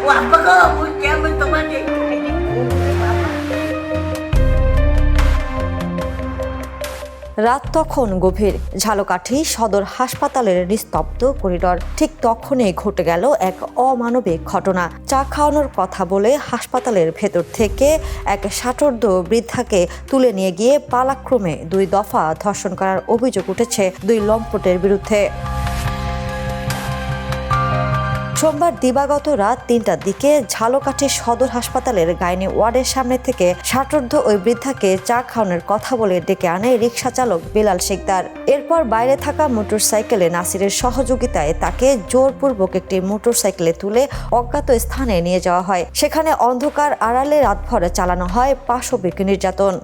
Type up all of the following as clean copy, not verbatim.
ও আব্বাকে বলছি আমি তোমাকে রাত তখন গভীর। ঝালকাঠি সদর হাসপাতালের নিস্তব্ধ করিডর। ঠিক তখনই ঘটে গেল এক অমানবিক ঘটনা। চা খাওয়ানোর কথা বলে হাসপাতালের ভেতর থেকে এক ষাটোর্ধ্ব বৃদ্ধাকে তুলে নিয়ে গিয়ে পালাক্রমে 2 দফা ধর্ষণ করার অভিযোগ উঠেছে 2 লম্পটের বিরুদ্ধে। সোমবার দিবাগত রাত 3টার দিকে ঝালকাঠি সদর হাসপাতালের গাইনি ওয়ার্ডের সামনে থেকে ষাটোর্ধ্ব ওই বৃদ্ধাকে চা খাওয়ানোর কথা বলে ডেকে আনে রিকশা চালক বেলাল শিকদার। এরপর বাইরে থাকা মোটরসাইকেলে নাসিরের সহযোগিতায় তাকে জোরপূর্বক একটি মোটরসাইকেলে তুলে অজ্ঞাত স্থানে নিয়ে যাওয়া হয়। সেখানে অন্ধকার আড়ালে রাতভর চালানো হয় পাশবিক নির্যাতন।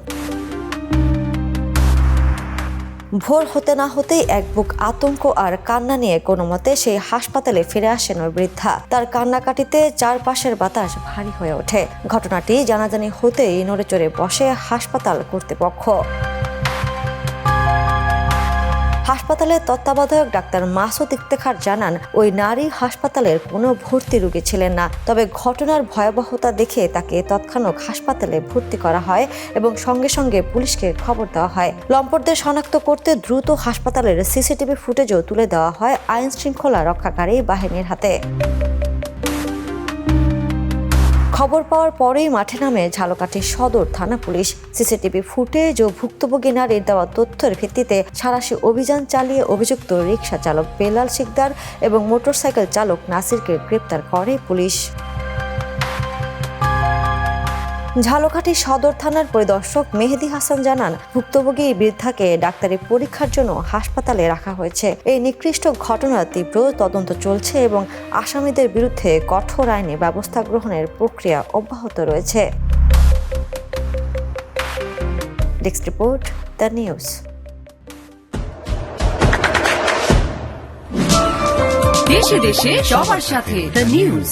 ভোর হতে না হতেই এক বুক আতঙ্ক আর কান্না নিয়ে কোনো মতে সেই হাসপাতালে ফিরে আসেন ওই বৃদ্ধা। তার কান্নাকাটিতে চারপাশের বাতাস ভারী হয়ে ওঠে। ঘটনাটি জানাজানি হতেই নড়েচড়ে বসে হাসপাতাল কর্তৃপক্ষ। হাসপাতালের তত্ত্বাবধায়ক ডাক্তার মাসুদ ইফতেখার জানান, ওই নারী হাসপাতালের কোনো ভর্তি রোগী ছিলেন না। তবে ঘটনার ভয়াবহতা দেখে তাকে তৎক্ষণাৎ হাসপাতালে ভর্তি করা হয় এবং সঙ্গে সঙ্গে পুলিশকে খবর দেওয়া হয়। লম্পটদের শনাক্ত করতে দ্রুত হাসপাতালের সিসিটিভি ফুটেজও তুলে দেওয়া হয় আইন শৃঙ্খলা রক্ষাকারী বাহিনীর হাতে। খবর পাওয়ার পরেই মাঠে নামে ঝালকাঠি সদর থানা পুলিশ। সিসিটিভি ফুটেজ ও ভুক্তভোগী নারীর দেওয়া তথ্যের ভিত্তিতে সাঁড়াশি অভিযান চালিয়ে অভিযুক্ত রিকশা চালক বেলাল শিকদার এবং মোটরসাইকেল চালক নাসিরকে গ্রেপ্তার করে পুলিশ। ঝালকাঠি সদর থানার পরিদর্শক মেহেদি হাসান জানান, ভুক্তভোগী বৃদ্ধাকে ডাক্তারি পরীক্ষার জন্য হাসপাতালে রাখা হয়েছে। এই নিকৃষ্ট ঘটনার তীব্র তদন্ত চলছে এবং আসামিদের বিরুদ্ধে কঠোর আইনি ব্যবস্থা গ্রহণের প্রক্রিয়া অব্যাহত রয়েছে। Desk report, the news. দেশে দেশে সবার সাথে, দ্য নিউজ।